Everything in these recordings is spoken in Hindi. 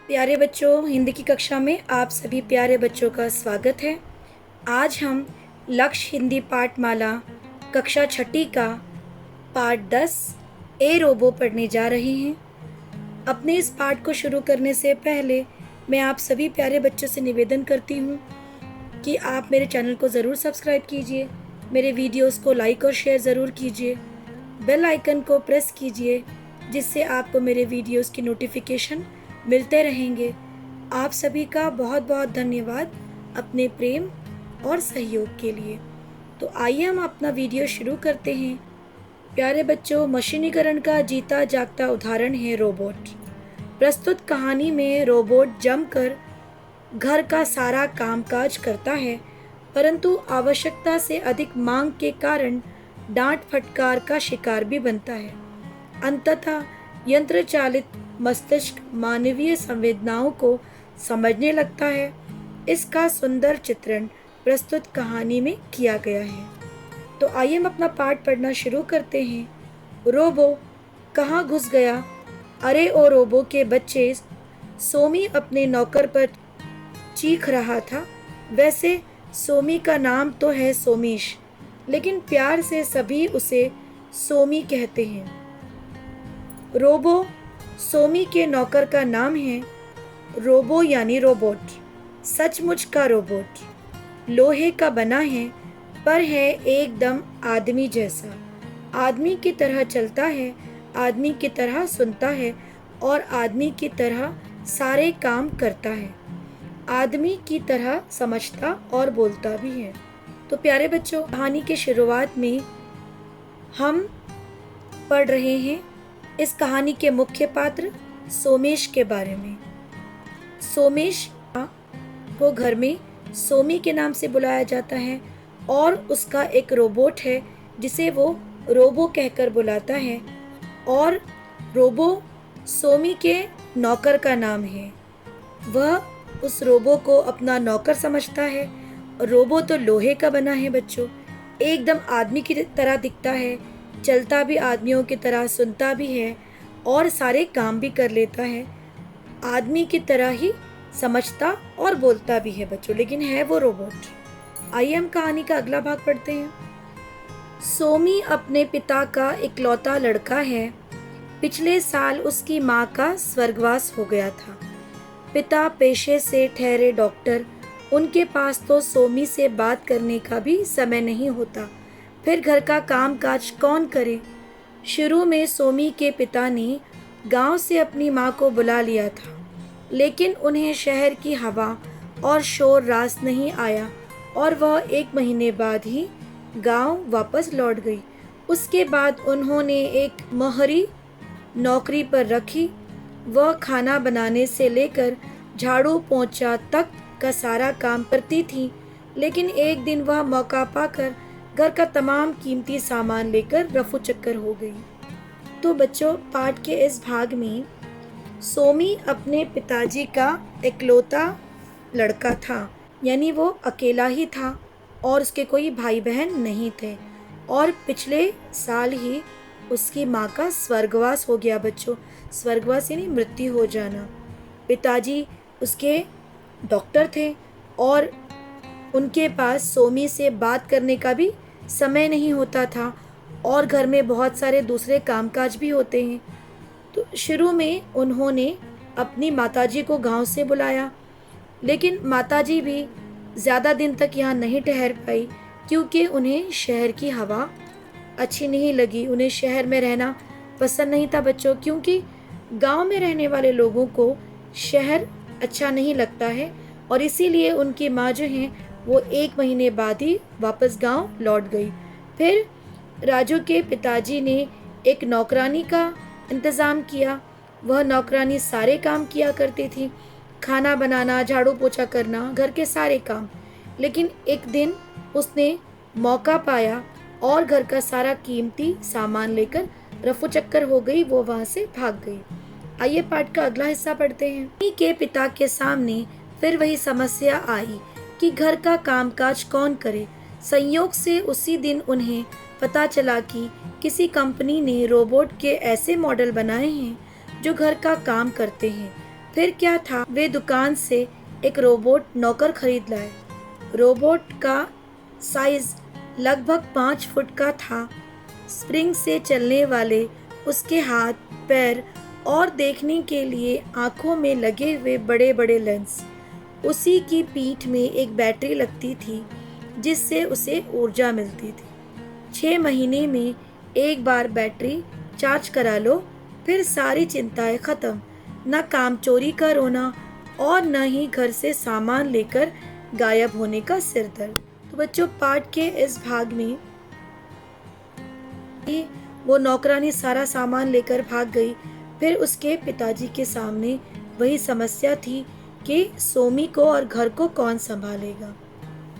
प्यारे बच्चों, हिंदी की कक्षा में आप सभी प्यारे बच्चों का स्वागत है। आज हम लक्ष्य हिंदी पाठमाला कक्षा छठी का पाठ 10 ए रोबो पढ़ने जा रहे हैं। अपने इस पाठ को शुरू करने से पहले मैं आप सभी प्यारे बच्चों से निवेदन करती हूँ कि आप मेरे चैनल को ज़रूर सब्सक्राइब कीजिए, मेरे वीडियोस को लाइक और शेयर ज़रूर कीजिए, बेल आइकन को प्रेस कीजिए जिससे आपको मेरे वीडियोस की नोटिफिकेशन मिलते रहेंगे। आप सभी का बहुत बहुत धन्यवाद अपने प्रेम और सहयोग के लिए। तो आइए हम अपना वीडियो शुरू करते हैं। प्यारे बच्चों, मशीनीकरण का जीता जागता उदाहरण है रोबोट। प्रस्तुत कहानी में रोबोट जमकर घर का सारा कामकाज करता है, परंतु आवश्यकता से अधिक मांग के कारण डांट फटकार का शिकार भी बनता है। अंततः यंत्र चालित मस्तिष्क मानवीय संवेदनाओं को समझने लगता है। इसका सुंदर चित्रण प्रस्तुत कहानी में किया गया है। तो आइए हम अपना पाठ पढ़ना शुरू करते हैं। रोबो कहाँ घुस गया? अरे ओ रोबो के बच्चे, सोमी अपने नौकर पर चीख रहा था। वैसे सोमी का नाम तो है सोमीश, लेकिन प्यार से सभी उसे सोमी कहते हैं। रोबो सोमी के नौकर का नाम है। रोबो यानी रोबोट, सचमुच का रोबोट। लोहे का बना है पर है एकदम आदमी जैसा। आदमी की तरह चलता है, आदमी की तरह सुनता है और आदमी की तरह सारे काम करता है। आदमी की तरह समझता और बोलता भी है। तो प्यारे बच्चों, कहानी की शुरुआत में हम पढ़ रहे हैं इस कहानी के मुख्य पात्र सोमेश के बारे में। सोमेश को घर में सोमी के नाम से बुलाया जाता है और उसका एक रोबोट है जिसे वो रोबो कहकर बुलाता है, और रोबो सोमी के नौकर का नाम है। वह उस रोबो को अपना नौकर समझता है। रोबो तो लोहे का बना है बच्चों, एकदम आदमी की तरह दिखता है, चलता भी आदमियों की तरह, सुनता भी है और सारे काम भी कर लेता है। आदमी की तरह ही समझता और बोलता भी है बच्चों, लेकिन है वो रोबोट। आइए हम कहानी का अगला भाग पढ़ते हैं। सोमी अपने पिता का इकलौता लड़का है। पिछले साल उसकी माँ का स्वर्गवास हो गया था। पिता पेशे से ठहरे डॉक्टर, उनके पास तो सोमी से बात करने का भी समय नहीं होता। फिर घर का काम काज कौन करे? शुरू में सोमी के पिता ने गांव से अपनी माँ को बुला लिया था, लेकिन उन्हें शहर की हवा और शोर रास नहीं आया और वह 1 महीने बाद ही गांव वापस लौट गई। उसके बाद उन्होंने एक मोहरी नौकरी पर रखी। वह खाना बनाने से लेकर झाड़ू पोंछा तक का सारा काम करती थी, लेकिन एक दिन वह मौका पाकर घर का तमाम कीमती सामान लेकर रफू चक्कर हो गई। तो बच्चों, पाठ के इस भाग में सोमी अपने पिताजी का इकलौता लड़का था, यानी वो अकेला ही था और उसके कोई भाई बहन नहीं थे, और पिछले साल ही उसकी माँ का स्वर्गवास हो गया बच्चों। स्वर्गवास यानी मृत्यु हो जाना। पिताजी उसके डॉक्टर थे और उनके पास सोमी से बात करने का भी समय नहीं होता था, और घर में बहुत सारे दूसरे कामकाज भी होते हैं। तो शुरू में उन्होंने अपनी माताजी को गांव से बुलाया, लेकिन माताजी भी ज़्यादा दिन तक यहाँ नहीं ठहर पाई क्योंकि उन्हें शहर की हवा अच्छी नहीं लगी। उन्हें शहर में रहना पसंद नहीं था बच्चों, क्योंकि गांव में रहने वाले लोगों को शहर अच्छा नहीं लगता है, और इसीलिए उनकी माँ जो हैं वो 1 महीने बाद ही वापस गांव लौट गई। फिर राजू के पिताजी ने एक नौकरानी का इंतज़ाम किया। वह नौकरानी सारे काम किया करती थी, खाना बनाना, झाड़ू पोछा करना, घर के सारे काम। लेकिन एक दिन उसने मौका पाया और घर का सारा कीमती सामान लेकर रफू चक्कर हो गई, वो वहाँ से भाग गई। आइए पाठ का अगला हिस्सा पढ़ते हैं। सोमी के पिता के सामने फिर वही समस्या आई कि घर का कामकाज कौन करे। संयोग से उसी दिन उन्हें पता चला कि किसी कंपनी ने रोबोट के ऐसे मॉडल बनाए हैं जो घर का काम करते हैं। फिर क्या था, वे दुकान से एक रोबोट नौकर खरीद लाए। रोबोट का साइज लगभग 5 फुट का था। स्प्रिंग से चलने वाले उसके हाथ, पैर और देखने के लिए आंखों में लगे हुए बड़े बड़े लेंस। उसी की पीठ में एक बैटरी लगती थी जिससे उसे ऊर्जा मिलती थी। 6 महीने में एक बार बैटरी चार्ज करा लो, फिर सारी चिंताएं खत्म। न काम चोरी का रोना और न ही घर से सामान लेकर गायब होने का सिरदर्द। तो बच्चों, पाठ के इस भाग में वो नौकरानी सारा सामान लेकर भाग गई। फिर उसके पिताजी के सामने वही समस्या थी कि सोमी को और घर को कौन संभालेगा।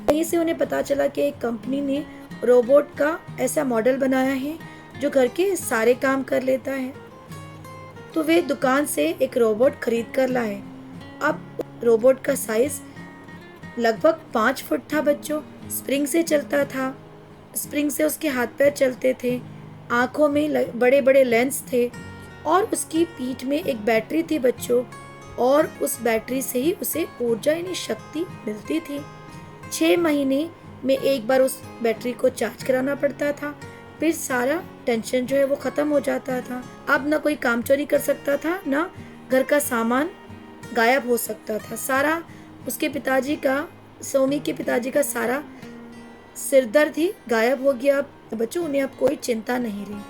वहीं से उन्हें पता चला कि एक कंपनी ने रोबोट का ऐसा मॉडल बनाया है जो घर के सारे काम कर लेता है। तो वे दुकान से एक रोबोट खरीद कर लाए। अब रोबोट का साइज लगभग 5 फुट था बच्चों। स्प्रिंग से चलता था। स्प्रिंग से उसके हाथ पैर चलते थे। आंखों में बड़े बड़े लेंस थे और उसकी पीठ में एक बैटरी थी बच्चों, और उस बैटरी से ही उसे ऊर्जा यानी शक्ति मिलती थी। 6 महीने में एक बार उस बैटरी को चार्ज कराना पड़ता था, फिर सारा टेंशन जो है वो खत्म हो जाता था। अब ना कोई काम चोरी कर सकता था, ना घर का सामान गायब हो सकता था। सारा उसके पिताजी का, सोमी के पिताजी का सारा सिरदर्द ही गायब हो गया। बच्चों, उन्हें अब कोई चिंता नहीं रही।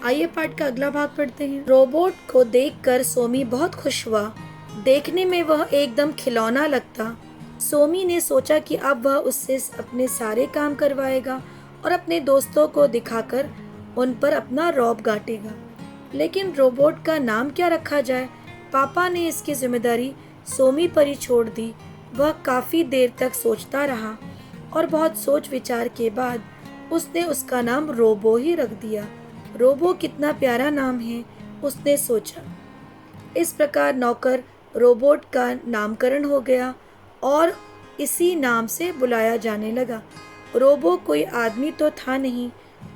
आइए पाठ का अगला भाग पढ़ते हैं। रोबोट को देखकर सोमी बहुत खुश हुआ। देखने में वह एकदम खिलौना लगता। सोमी ने सोचा कि अब वह उससे अपने सारे काम करवाएगा और अपने दोस्तों को दिखाकर उन पर अपना रौब गाटेगा। लेकिन रोबोट का नाम क्या रखा जाए? पापा ने इसकी जिम्मेदारी सोमी पर ही छोड़ दी। वह काफी देर तक सोचता रहा और बहुत सोच विचार के बाद उसने उसका नाम रोबो ही रख दिया। रोबो कितना प्यारा नाम है, उसने सोचा। इस प्रकार नौकर रोबोट का नामकरण हो गया और इसी नाम से बुलाया जाने लगा। रोबो कोई आदमी तो था नहीं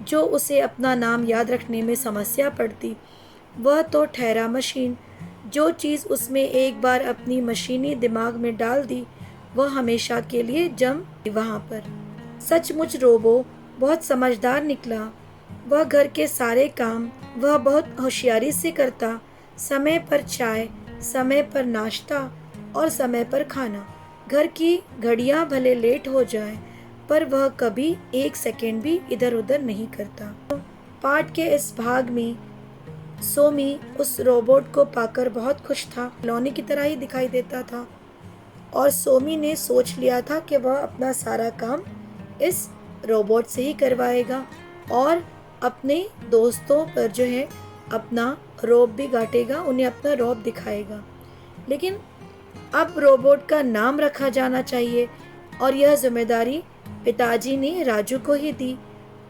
जो उसे अपना नाम याद रखने में समस्या पड़ती। वह तो ठहरा मशीन। जो चीज़ उसमें एक बार अपनी मशीनी दिमाग में डाल दी, वह हमेशा के लिए जम वहाँ पर। सचमुच रोबो बहुत समझदार निकला। वह घर के सारे काम वह बहुत होशियारी से करता। समय पर चाय, समय पर नाश्ता और समय पर खाना। घर की घड़ियां भले लेट हो जाए, पर वह कभी 1 सेकंड भी इधर उधर नहीं करता। पाठ के इस भाग में सोमी उस रोबोट को पाकर बहुत खुश था। खिलौने की तरह ही दिखाई देता था और सोमी ने सोच लिया था कि वह अपना सारा काम इस रोबोट से ही करवाएगा और अपने दोस्तों पर जो है अपना रौब भी गाटेगा, उन्हें अपना रौब दिखाएगा। लेकिन अब रोबोट का नाम रखा जाना चाहिए और यह जिम्मेदारी पिताजी ने राजू को ही दी।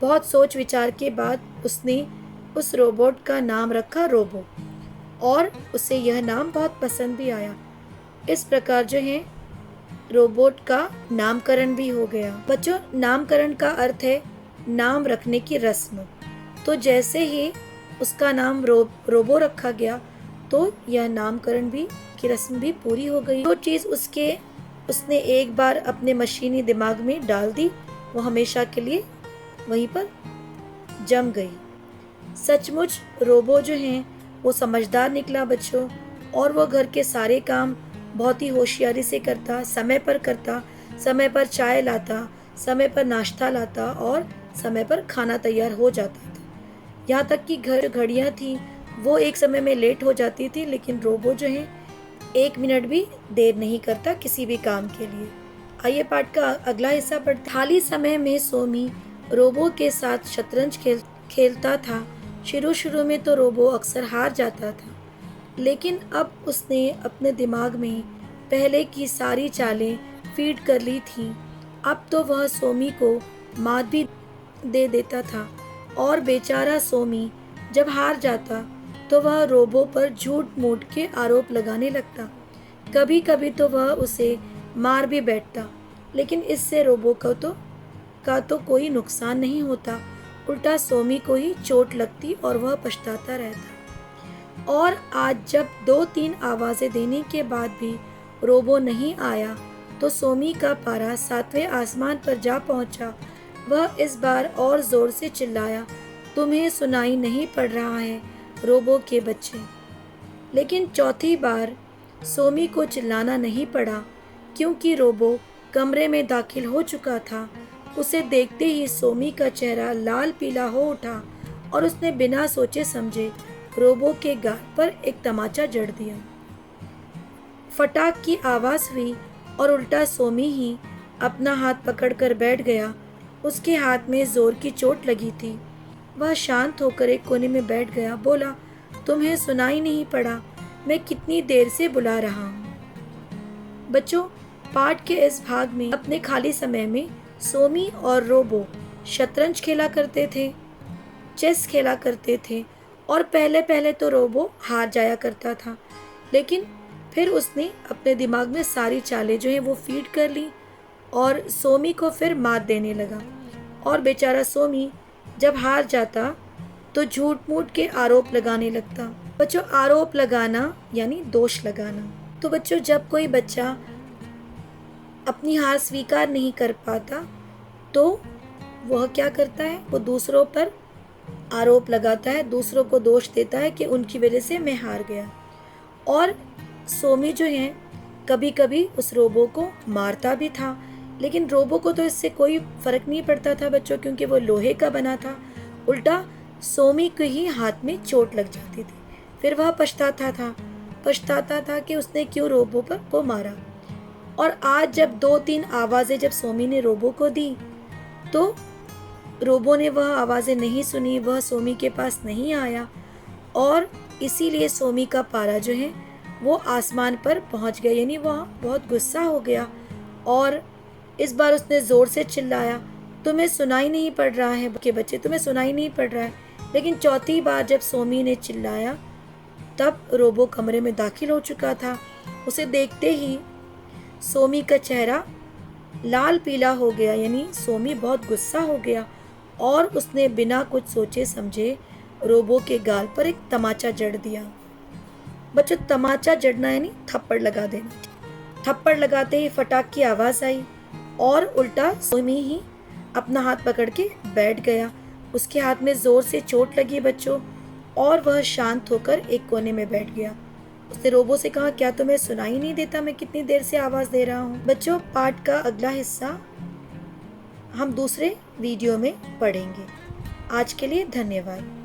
बहुत सोच विचार के बाद उसने उस रोबोट का नाम रखा रोबो, और उसे यह नाम बहुत पसंद भी आया। इस प्रकार जो है रोबोट का नामकरण भी हो गया। बच्चों, नामकरण का अर्थ है नाम रखने की रस्म। तो जैसे ही उसका नाम रोबो रखा गया, तो यह नामकरण भी की रस्म भी पूरी हो गई। जो चीज़ उसने एक बार अपने मशीनी दिमाग में डाल दी, वो हमेशा के लिए वहीं पर जम गई। सचमुच रोबो जो हैं वो समझदार निकला बच्चों, और वो घर के सारे काम बहुत ही होशियारी से करता, समय पर चाय लाता, समय पर नाश्ता लाता और समय पर खाना तैयार हो जाता था। यहाँ तक कि घर घड़ियाँ थी वो एक समय में लेट हो जाती थी, लेकिन रोबो जो है 1 मिनट भी देर नहीं करता किसी भी काम के लिए। आइए पाठ का अगला हिस्सा पढ़ते। खाली समय में सोमी रोबो के साथ शतरंज खेलता था। शुरू में तो रोबो अक्सर हार जाता था, लेकिन अब उसने अपने दिमाग में पहले की सारी चालें फीड कर ली थी। अब तो वह सोमी को मात भी दे देता था, और बेचारा सोमी जब हार जाता तो वह रोबो पर झूठ मूठ के आरोप लगाने लगता। कभी कभी तो वह उसे मार भी बैठता, लेकिन इससे रोबो का तो कोई नुकसान नहीं होता, उल्टा सोमी को ही चोट लगती और वह पछताता रहता। और आज जब 2-3 आवाज़ें देने के बाद भी रोबो नहीं आया तो सोमी का पारा 7वें आसमान पर जा पहुंचा। वह इस बार और ज़ोर से चिल्लाया, तुम्हें सुनाई नहीं पड़ रहा है रोबो के बच्चे। लेकिन चौथी बार सोमी को चिल्लाना नहीं पड़ा, क्योंकि रोबो कमरे में दाखिल हो चुका था। उसे देखते ही सोमी का चेहरा लाल पीला हो उठा और उसने बिना सोचे समझे रोबो के गाल पर एक तमाचा जड़ दिया। फटाक की आवाज़ हुई और उल्टा सोमी ही अपना हाथ पकड़कर बैठ गया। उसके हाथ में जोर की चोट लगी थी। वह शांत होकर एक कोने में बैठ गया। बोला, तुम्हें सुनाई नहीं पड़ा? मैं कितनी देर से बुला रहा हूँ। बच्चों, पाठ के इस भाग में अपने खाली समय में सोमी और रोबो शतरंज खेला करते थे, चेस खेला करते थे और पहले पहले तो रोबो हार जाया करता था, लेकिन फिर उसने अपने दिमाग में सारी चालें जो हैं वो फीड कर ली और सोमी को फिर मात देने लगा। और बेचारा सोमी जब हार जाता तो झूठ मूठ के आरोप लगाने लगता। बच्चों, आरोप लगाना यानी दोष लगाना। तो बच्चों, जब कोई बच्चा अपनी हार स्वीकार नहीं कर पाता तो वह क्या करता है? वो दूसरों पर आरोप लगाता है, दूसरों को दोष देता है कि उनकी वजह से मैं हार गया। और सोमी जो है कभी कभी उस रोबो को मारता भी था, लेकिन रोबो को तो इससे कोई फर्क नहीं पड़ता था बच्चों, क्योंकि वो लोहे का बना था। उल्टा सोमी के ही हाथ में चोट लग जाती थी। फिर वह पछताता था कि उसने क्यों रोबो पर को मारा। और आज जब 2-3 आवाज़ें जब सोमी ने रोबो को दी तो रोबो ने वह आवाज़ें नहीं सुनी, वह सोमी के पास नहीं आया और इसीलिए सोमी का पारा जो है वो आसमान पर पहुंच गया। यानी वह बहुत गुस्सा हो गया और इस बार उसने ज़ोर से चिल्लाया, तुम्हें सुनाई नहीं पड़ रहा है के बच्चे, तुम्हें सुनाई नहीं पड़ रहा है। लेकिन चौथी बार जब सोमी ने चिल्लाया तब रोबो कमरे में दाखिल हो चुका था। उसे देखते ही सोमी का चेहरा लाल पीला हो गया, यानी सोमी बहुत गुस्सा हो गया और उसने बिना कुछ सोचे समझे रोबो के गाल पर एक तमाचा जड़ दिया। बच्चों, तमाचा जड़ना यानी थप्पड़ लगा देना। थप्पड़ लगाते ही फटाक की आवाज़ आई और उल्टा सोमी ही अपना हाथ पकड़ के बैठ गया। उसके हाथ में ज़ोर से चोट लगी बच्चों, और वह शांत होकर एक कोने में बैठ गया। उसने रोबो से कहा, क्या तुम्हें सुनाई नहीं देता मैं कितनी देर से आवाज़ दे रहा हूँ? बच्चों, पाठ का अगला हिस्सा हम दूसरे वीडियो में पढ़ेंगे। आज के लिए धन्यवाद।